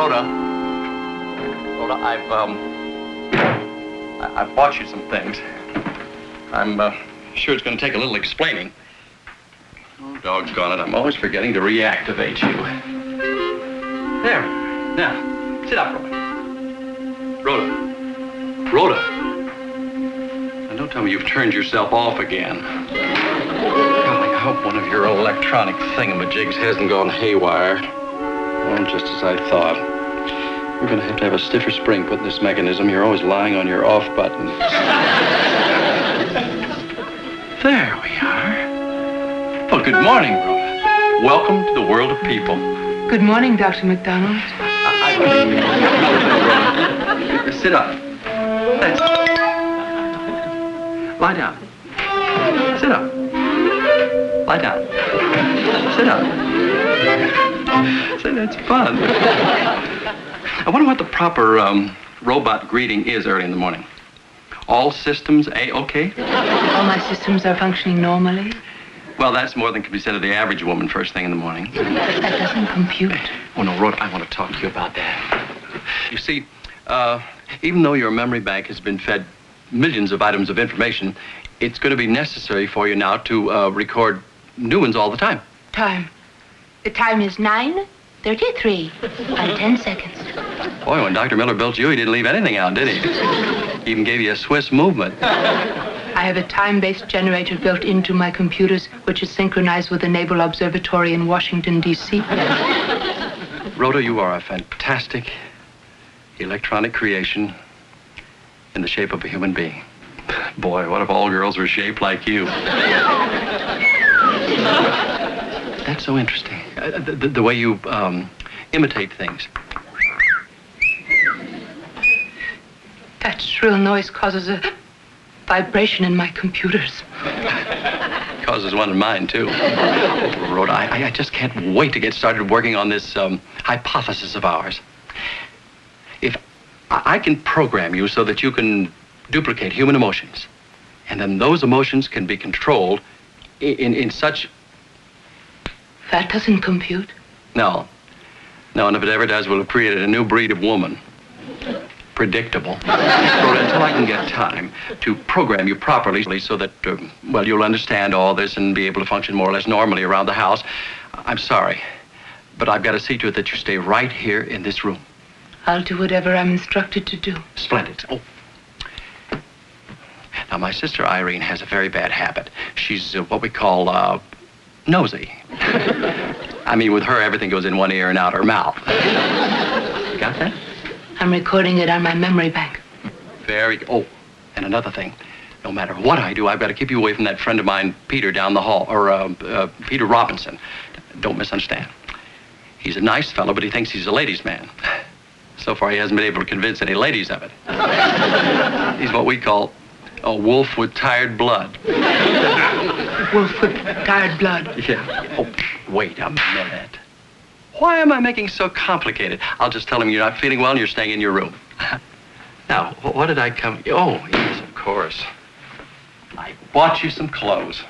Rhoda. Rhoda, I've bought you some things. I'm sure it's going to take a little explaining. Oh, doggone it, I'm always forgetting to reactivate you. There. Now, sit up, Rhoda. Rhoda. Now, don't tell me you've turned yourself off again. Golly, I hope one of your electronic thingamajigs hasn't gone haywire. Oh, just as I thought. We're going to have a stiffer spring put in this mechanism. You're always lying on your off button. There we are. Well, good morning, Rhoda. Welcome to the world of people. Good morning, Dr. McDonald. Sit up. That's it. Lie down. Sit up. Lie down. Sit up. Say, that's fun. I wonder what the proper robot greeting is early in the morning. All systems A-OK? All my systems are functioning normally. Well, that's more than can be said of the average woman first thing in the morning. That doesn't compute. Oh, no, Rhoda, I want to talk to you about that. You see, even though your memory bank has been fed millions of items of information, it's going to be necessary for you now to record new ones all the time. Time. The time is 9:33 and 10 seconds. Boy, when Dr. Miller built you, he didn't leave anything out, did he? He even gave you a Swiss movement. I have a time-based generator built into my computers, which is synchronized with the Naval Observatory in Washington, D.C. Rhoda, you are a fantastic electronic creation in the shape of a human being. Boy, what if all girls were shaped like you? That's so interesting. The way you imitate things. That shrill noise causes a vibration in my computers. Causes one in mine, too. Rhoda, I just can't wait to get started working on this hypothesis of ours. If I can program you so that you can duplicate human emotions, and then those emotions can be controlled in such... That doesn't compute. No. No, and if it ever does, we'll have created a new breed of woman. Predictable. Rhoda, until I can get time to program you properly so that, well, you'll understand all this and be able to function more or less normally around the house, I'm sorry. But I've got to see to it that you stay right here in this room. I'll do whatever I'm instructed to do. Splendid. Oh. Now, my sister Irene has a very bad habit. She's what we call, nosy. I mean, with her, everything goes in one ear and out her mouth. You got that? I'm recording it on my memory bank. Very good. Oh, and another thing. No matter what I do, I've got to keep you away from that friend of mine, Peter, down the hall, or Peter Robinson. Don't misunderstand. He's a nice fellow, but he thinks he's a ladies' man. So far, he hasn't been able to convince any ladies of it. He's what we call a wolf with tired blood. Wolf with tired blood? Yeah. Oh, wait a minute. Why am I making it so complicated? I'll just tell him you're not feeling well and you're staying in your room. Now, what did I come... Oh, yes, of course. I bought you some clothes.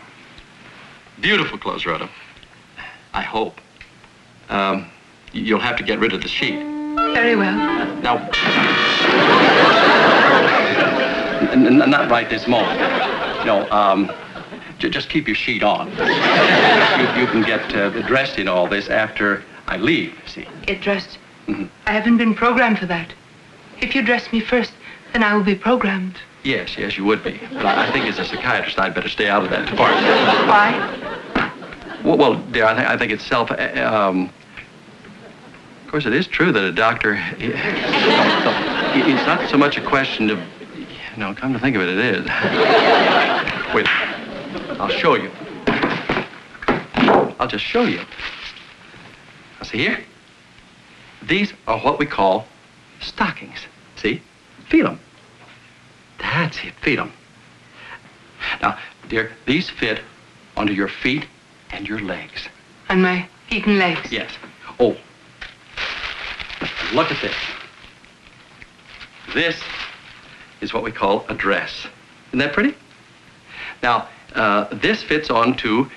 Beautiful clothes, Rhoda. I hope. You'll have to get rid of the sheet. Very well. Now... not right this moment. No, just keep your sheet on. You can get dressed in all this after I leave, see. Get dressed? Mm-hmm. I haven't been programmed for that. If you dress me first, then I will be programmed. Yes, you would be. But I think as a psychiatrist, I'd better stay out of that department. Why? Well, dear, I think it's of course, it is true that a doctor... It's not so much a question of... come to think of it, it is. Wait, I'll show you. I'll just show you. Now, see here? These are what we call stockings. See? Feel them. That's it, feel them. Now, dear, these fit onto your feet and your legs. On my feet and legs? Yes. Oh. Look at this. This is what we call a dress. Isn't that pretty? Now, this fits onto...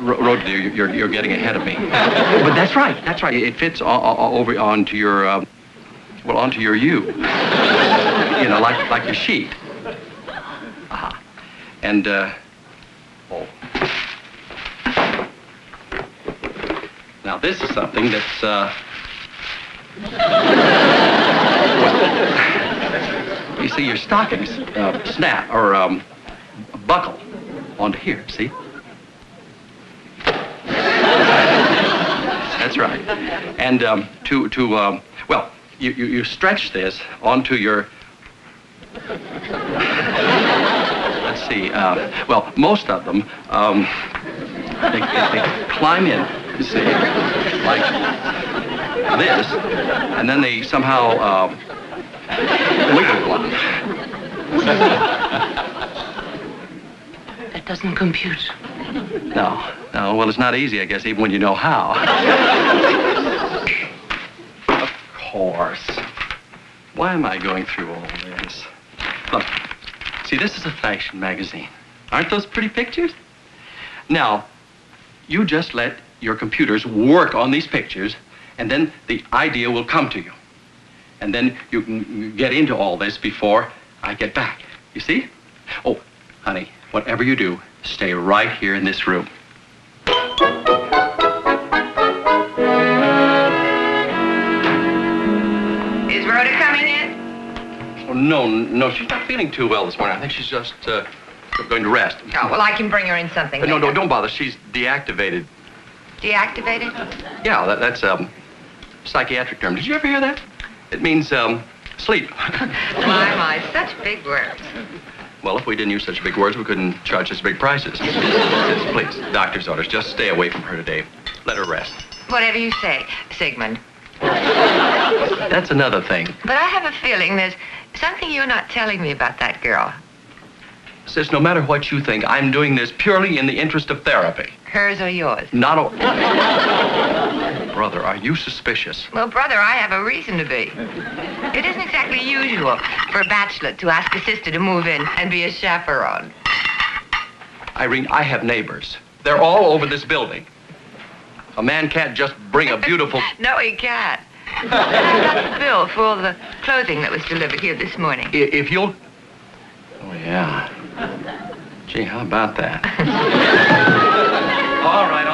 Rhoda, dear, you're getting ahead of me. But that's right. That's right. It fits over onto your, onto your U. You know, like your sheet. Uh-huh. And, oh. Now, this is something that's, you see, your stockings snap or buckle onto here, see? That's right. And you stretch this onto your, let's see, most of them, they climb in, you see, like this, and then they somehow wiggle one. That doesn't compute. No. Well, it's not easy, I guess, even when you know how. Of course. Why am I going through all this? Look, see, this is a fashion magazine. Aren't those pretty pictures? Now, you just let your computers work on these pictures, and then the idea will come to you. And then you can get into all this before I get back. You see? Oh, honey, whatever you do, stay right here in this room. Is Rhoda coming in? Oh, no, she's not feeling too well this morning. I think she's just going to rest. Oh, well, I can bring her in something No, later. don't bother. She's deactivated. Deactivated? Yeah, that's a psychiatric term. Did you ever hear that? It means sleep. My, such big words. Well, if we didn't use such big words, we couldn't charge such big prices. Please, doctor's orders. Just stay away from her today. Let her rest. Whatever you say, Sigmund. That's another thing. But I have a feeling there's something you're not telling me about that girl. Sis, no matter what you think, I'm doing this purely in the interest of therapy. Hers or yours? Not a... Brother, are you suspicious? Well, brother, I have a reason to be. It isn't exactly usual for a bachelor to ask a sister to move in and be a chaperone. Irene, I have neighbors. They're all over this building. A man can't just bring a beautiful... No, he can't. I got the bill for all the clothing that was delivered here this morning. If you'll... Oh, yeah. Gee, how about that? All right.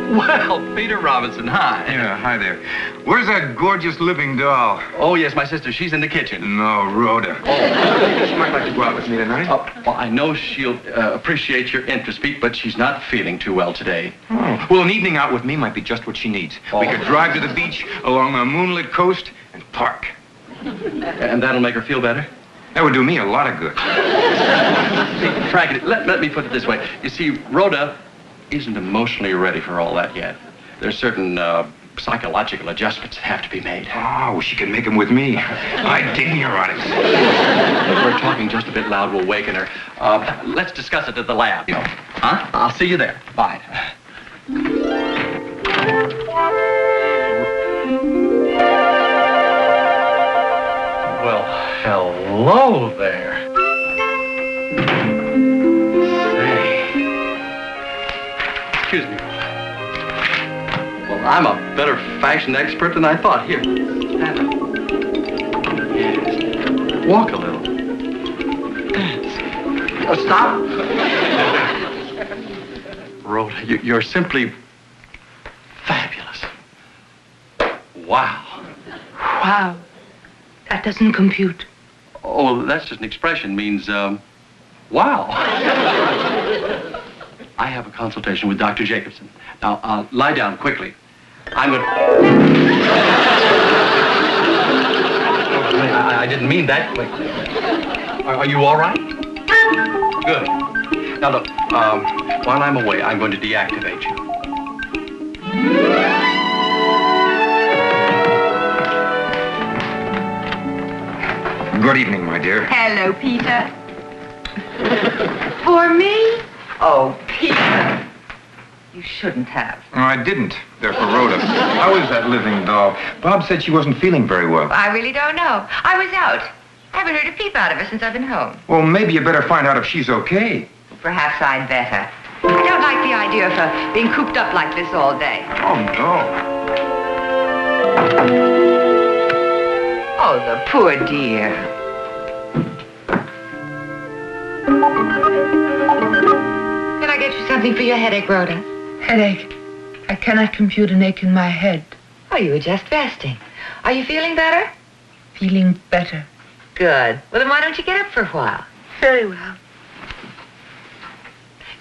Well, Peter Robinson, hi. Yeah, hi there. Where's that gorgeous living doll? Oh, yes, my sister. She's in the kitchen. No, Rhoda. Oh. She might like to go out with me tonight. Well, I know she'll appreciate your interest, Pete, but she's not feeling too well today. Oh. Well, an evening out with me might be just what she needs. Oh. We could drive to the beach along a moonlit coast and park. And that'll make her feel better? That would do me a lot of good. Frankly, let me put it this way. You see, Rhoda isn't emotionally ready for all that yet. There's certain psychological adjustments that have to be made. Oh, she can make them with me. I dig neurotics. If we're talking just a bit loud, we'll waken her. Let's discuss it at the lab. Huh? I'll see you there. Bye. Well, hello there. Excuse me. Well, I'm a better fashion expert than I thought. Here, stand up. Yes. Walk a little. Dance. Stop. Rhoda, you're simply fabulous. Wow. Wow. That doesn't compute. Oh, that's just an expression. Means, wow. I have a consultation with Dr. Jacobson. Now, lie down quickly. I'm going to... I didn't mean that quickly. Are you all right? Good. Now, look, while I'm away, I'm going to deactivate you. Good evening, my dear. Hello, Peter. For me? Oh, Peter. You shouldn't have. Oh, I didn't. They're for Rhoda. How is that living doll? Bob said she wasn't feeling very well. I really don't know. I was out. I haven't heard a peep out of her since I've been home. Well, maybe you better find out if she's okay. Perhaps I'd better. I don't like the idea of her being cooped up like this all day. Oh, no. Oh, the poor dear. Can I get you something for your headache, Rhoda? Headache. I cannot compute an ache in my head. Oh, you were just resting. Are you feeling better? Feeling better. Good. Well, then why don't you get up for a while? Very well.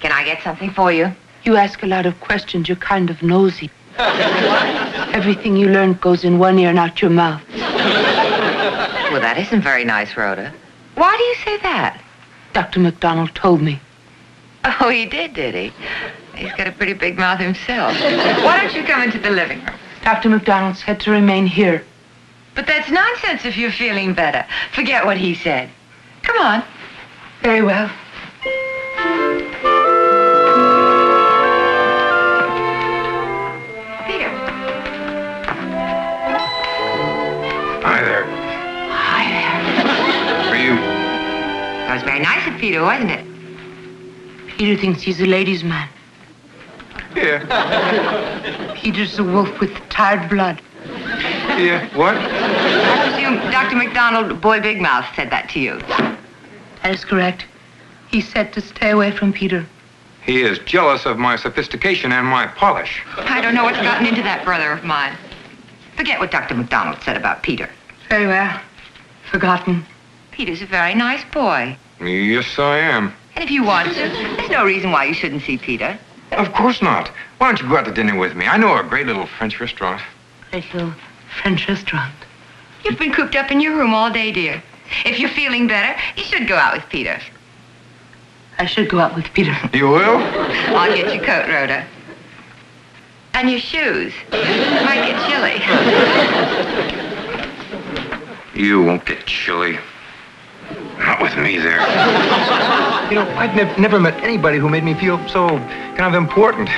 Can I get something for you? You ask a lot of questions. You're kind of nosy. Everything you learn goes in one ear and out your mouth. Well, that isn't very nice, Rhoda. Why do you say that? Dr. McDonald told me. Oh, he did he? He's got a pretty big mouth himself. Why don't you come into the living room? Dr. McDonald said to remain here. But that's nonsense if you're feeling better. Forget what he said. Come on. Very well. Peter. Hi there. Hi there. For you. That was very nice of Peter, wasn't it? Peter thinks he's a ladies' man. Yeah. Peter's a wolf with tired blood. Yeah. What? I presume Dr. McDonald, Boy Big Mouth, said that to you. That is correct. He said to stay away from Peter. He is jealous of my sophistication and my polish. I don't know what's gotten into that brother of mine. Forget what Dr. McDonald said about Peter. Very well. Forgotten. Peter's a very nice boy. Yes, I am. And if you want to, there's no reason why you shouldn't see Peter. Of course not. Why don't you go out to dinner with me? I know a great little French restaurant. Great little French restaurant. You've been cooped up in your room all day, dear. If you're feeling better, you should go out with Peter. I should go out with Peter. You will? I'll get your coat, Rhoda. And your shoes. It might get chilly. You won't get chilly. Not with me there. You know, I've never met anybody who made me feel so kind of important.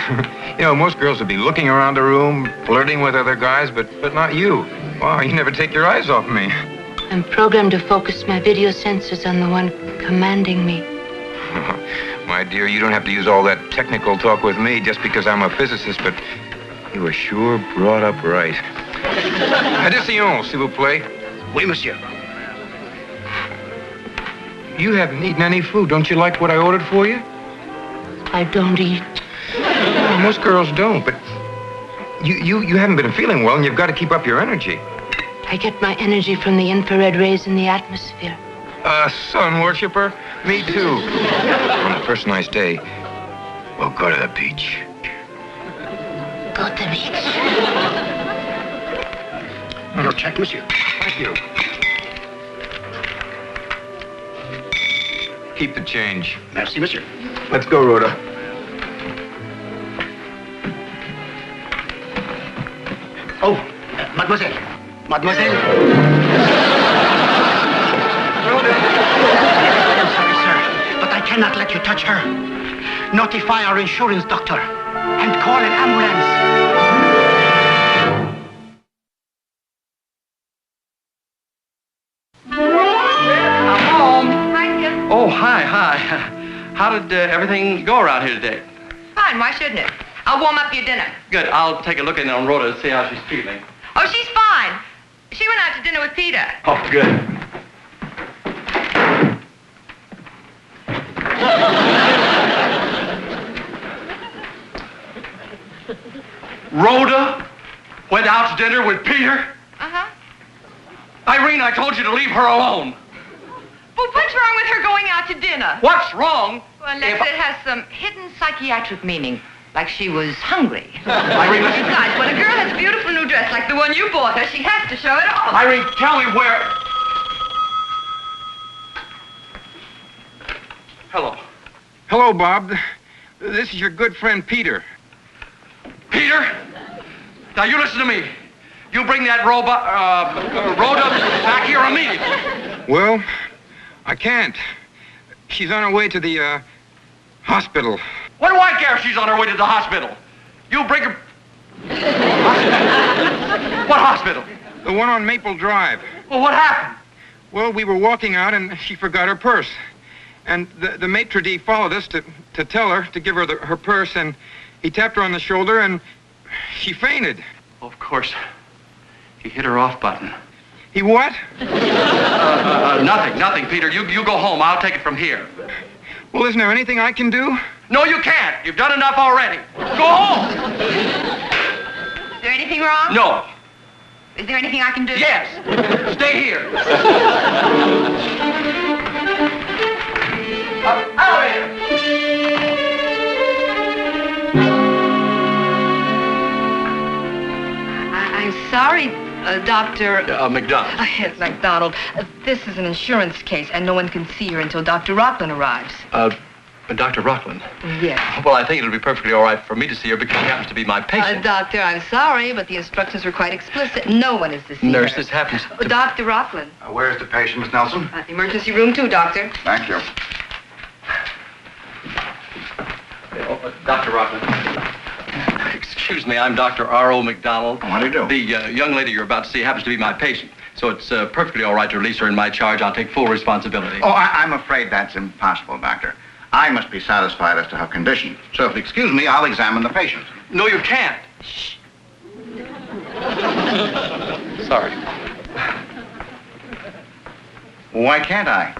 You know, most girls would be looking around the room, flirting with other guys, but not you. Wow, you never take your eyes off me. I'm programmed to focus my video sensors on the one commanding me. My dear, you don't have to use all that technical talk with me just because I'm a physicist, but you were sure brought up right. S01, s'il vous plaît. Oui, monsieur. You haven't eaten any food. Don't you like what I ordered for you? I don't eat. Well, most girls don't, but you haven't been feeling well, and you've got to keep up your energy. I get my energy from the infrared rays in the atmosphere. A sun worshiper? Me too. On the first nice day, we'll go to the beach. Go to the beach. Your check, monsieur. Thank you. Keep the change. Merci, monsieur. Let's go, Rhoda. Oh, mademoiselle. Mademoiselle. Rhoda. I'm sorry, sir, but I cannot let you touch her. Notify our insurance doctor and call an ambulance. Oh, hi. How did everything go around here today? Fine, why shouldn't it? I'll warm up your dinner. Good. I'll take a look in on Rhoda to see how she's feeling. Oh, she's fine. She went out to dinner with Peter. Oh, good. Rhoda went out to dinner with Peter? Uh-huh. Irene, I told you to leave her alone. But what's wrong with her going out to dinner? What's wrong? Well, unless it has some hidden psychiatric meaning, like she was hungry. Irene, listen. Besides, when a girl has a beautiful new dress like the one you bought her, she has to show it off. Irene, tell me where... Hello. Hello, Bob. This is your good friend, Peter. Peter? Now, you listen to me. You bring that Rhoda back here immediately. Well, I can't. She's on her way to the, hospital. What do I care if she's on her way to the hospital? You bring her... What hospital? The one on Maple Drive. Well, what happened? Well, we were walking out and she forgot her purse. And the maitre d' followed us to tell her to give her her purse, and he tapped her on the shoulder, and she fainted. Of course. He hit her off button. He what? Nothing, Peter. You go home. I'll take it from here. Well, isn't there anything I can do? No, you can't. You've done enough already. Go home. Is there anything wrong? No. Is there anything I can do? Yes. Stay here. Out of here. I'm sorry, Dr. McDonald. Yes, McDonald. This is an insurance case, and no one can see her until Dr. Rockland arrives. Dr. Rockland. Yes. Well, I think it'll be perfectly all right for me to see her because she happens to be my patient. Doctor, I'm sorry, but the instructions were quite explicit. No one is to see Nurse, her. this happens to... Dr. Rockland. Where's the patient, Miss Nelson? Emergency room 2, Doctor. Thank you. Dr. Rockland. Excuse me, I'm Dr. R.O. McDonald. What do you do? The young lady you're about to see happens to be my patient, so it's perfectly all right to release her in my charge. I'll take full responsibility. Oh, I'm afraid that's impossible, Doctor. I must be satisfied as to her condition. So if you excuse me, I'll examine the patient. No, you can't. Shh. Sorry. Why can't I?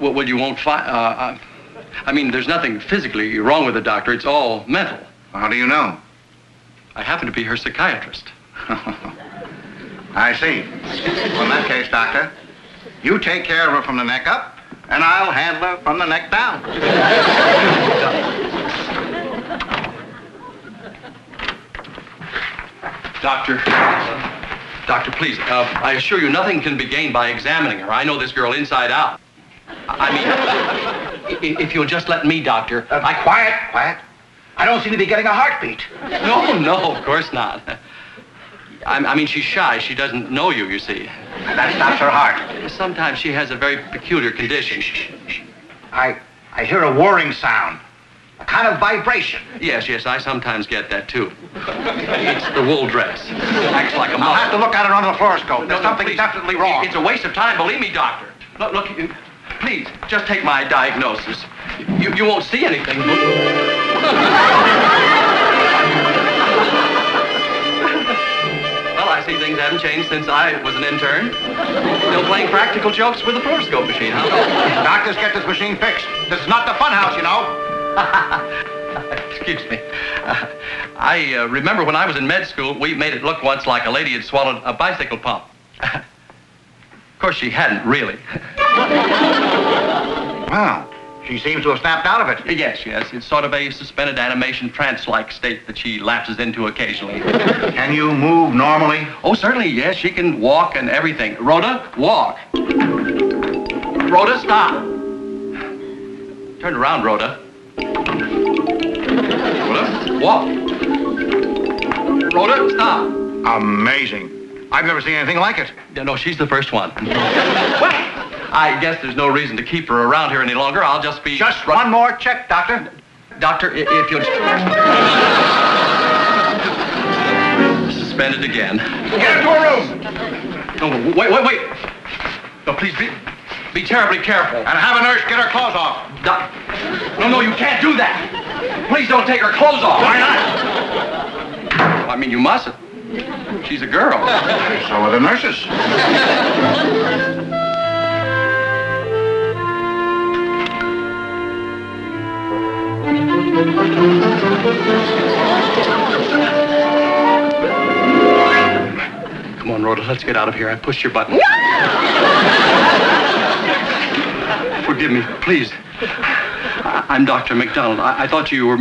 Well, you won't find... I mean, there's nothing physically wrong with the doctor. It's all mental. How do you know? I happen to be her psychiatrist. I see. Well, in that case, Doctor, you take care of her from the neck up, and I'll handle her from the neck down. Doctor, please, I assure you nothing can be gained by examining her. I know this girl inside out. I mean, if you'll just let me, Doctor. Quiet. I don't seem to be getting a heartbeat. No, of course not. I mean, she's shy. She doesn't know you see. That stops her heart. Sometimes she has a very peculiar condition. I hear a whirring sound. A kind of vibration. Yes, I sometimes get that, too. It's the wool dress. Acts like a mother. I'll have to look at it under the fluoroscope. There's something please. definitely wrong. It's a waste of time, believe me, Doctor. Look, please, just take my diagnosis. You won't see anything. Well, I see things haven't changed since I was an intern. Still playing practical jokes with a fluoroscope machine, huh? Doctors, get this machine fixed. This is not the funhouse, you know. Excuse me. I remember when I was in med school, we made it look once like a lady had swallowed a bicycle pump. Of course, she hadn't, really. Well, she seems to have snapped out of it. Yes. It's sort of a suspended animation trance-like state that she lapses into occasionally. Can you move normally? Oh, certainly, yes. She can walk and everything. Rhoda, walk. Rhoda, stop. Turn around, Rhoda. Rhoda, walk. Rhoda, stop. Amazing. I've never seen anything like it. No, she's the first one. Well, I guess there's no reason to keep her around here any longer. I'll just be... Just one more check, Doctor. Doctor, if you'll... Suspended again. Get her to a room. No, wait. No, please be terribly careful. And have a nurse get her clothes off. No, you can't do that. Please don't take her clothes off. Why not? Well, I mean, you mustn't. She's a girl. So are the nurses. Come on, Rhoda, let's get out of here. I pushed your button. Forgive me, please. I'm Dr. McDonald. I thought you were...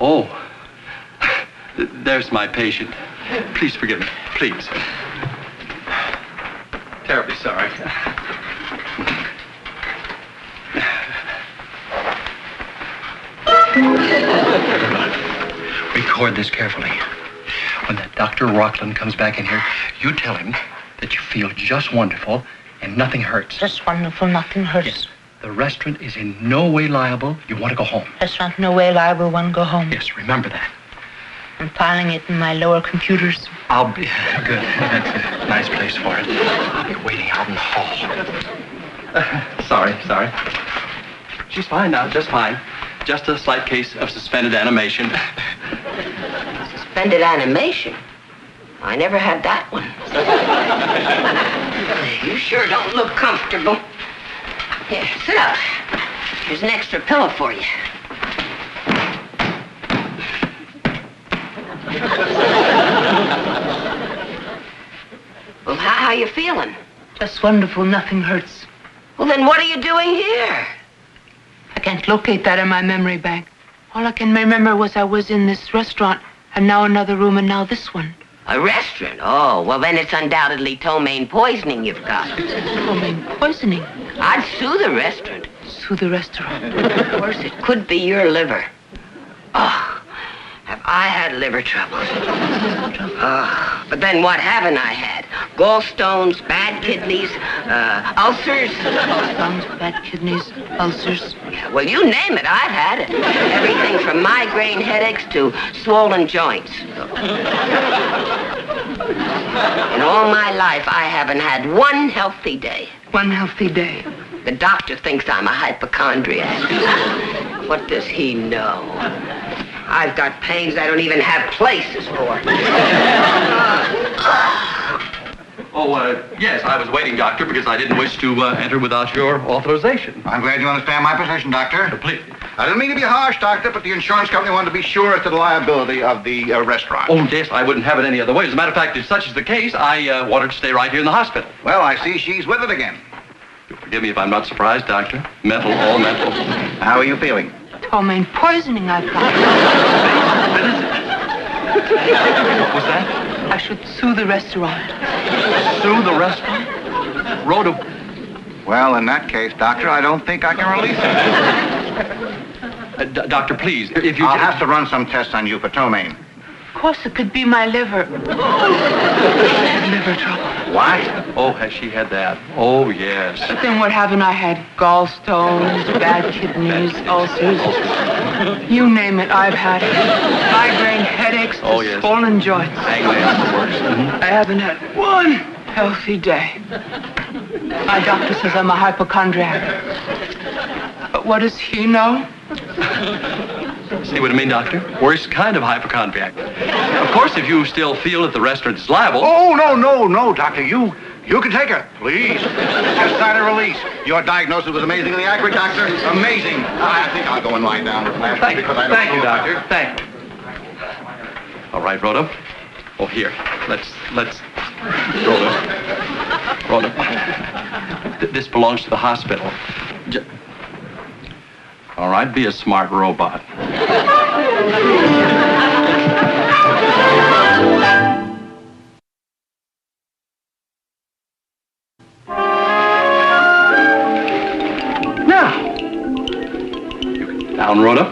Oh. There's my patient. Please forgive me. Please. Terribly sorry. Record this carefully. When that Dr. Rockland comes back in here, you tell him that you feel just wonderful and nothing hurts. Just wonderful, nothing hurts. Yes. The restaurant is in no way liable. You want to go home. Restaurant, no way liable, one go home. Yes, remember that. I'm filing it in my lower computers. I'll be... Good. That's a nice place for it. I'll be waiting out in the hall. Sorry. she's fine now, just fine. Just a slight case of suspended animation. Suspended animation? I never had that one. You sure don't look comfortable. Here, sit up. Here's an extra pillow for you. Well, how you feeling? Just wonderful. Nothing hurts. Well, then what are you doing here? I can't locate that in my memory bank. All I can remember was I was in this restaurant, and now another room, and now this one. A restaurant? Oh, well, then it's undoubtedly ptomaine poisoning you've got. Ptomaine poisoning? I'd sue the restaurant. Sue the restaurant. Of course, it could be your liver. Oh, have I had liver troubles? Oh, but then what haven't I had? Gallstones, bad kidneys, ulcers. Gallstones, bad kidneys, ulcers. Yeah, well, you name it, I've had it. Everything from migraine headaches to swollen joints. In all my life, I haven't had one healthy day. One healthy day. The doctor thinks I'm a hypochondriac. What does he know? I've got pains I don't even have places for. Yes, I was waiting, Doctor, because I didn't wish to enter without your authorization. I'm glad you understand my position, Doctor. Completely. I didn't mean to be harsh, Doctor, but the insurance company wanted to be sure as to the liability of the restaurant. Oh, yes, I wouldn't have it any other way. As a matter of fact, if such is the case, I wanted to stay right here in the hospital. Well, I see she's with it again. Forgive me if I'm not surprised, Doctor. Mental, all mental. How are you feeling? Ptomaine poisoning I've got. What was that? I should sue the restaurant. Sue the restaurant? Rhoda. Well, in that case, Doctor, I don't think I can release it. Doctor, please, if you... I'll have to run some tests on you for ptomaine. Of course, it could be my liver. Liver trouble. What? Oh, has she had that? Oh, yes. But then what haven't I had? Gallstones, bad kidneys, ulcers. You name it, I've had it. Migraine headaches, Oh, yes. swollen joints. Hangman's the worst. I haven't had one healthy day. My doctor says I'm a hypochondriac. But what does he know? See what I mean, Doctor? Worst kind of hypochondriac. Of course, if you still feel that the restaurant is liable... Oh, no, Doctor. You can take her, please. Just sign a release. Your diagnosis was amazingly accurate, Doctor. Amazing. I think I'll go and lie down with Flash Thank you, because I don't know Doctor. about- Thank you. All right, Rhoda. Oh, here. Let's... Rhoda. This belongs to the hospital. All right, be a smart robot. Now, down, Rhoda.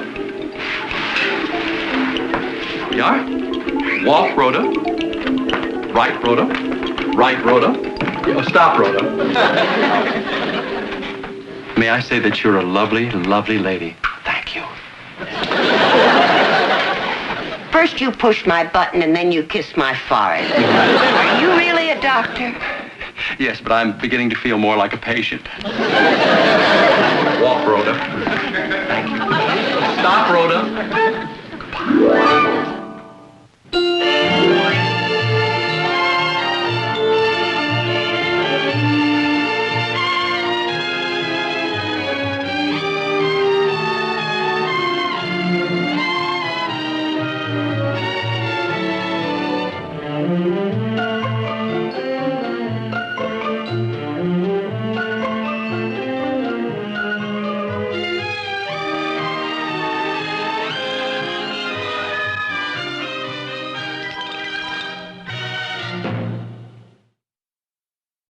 Here we are. Walk, Rhoda. Right, Rhoda. Right, Rhoda. Oh, stop, Rhoda. May I say that you're a lovely, lovely lady. Thank you. First you push my button and then you kiss my forehead. Are you really a doctor? Yes, but I'm beginning to feel more like a patient. Walk, Rhoda. Thank you. Stop, Rhoda. Goodbye.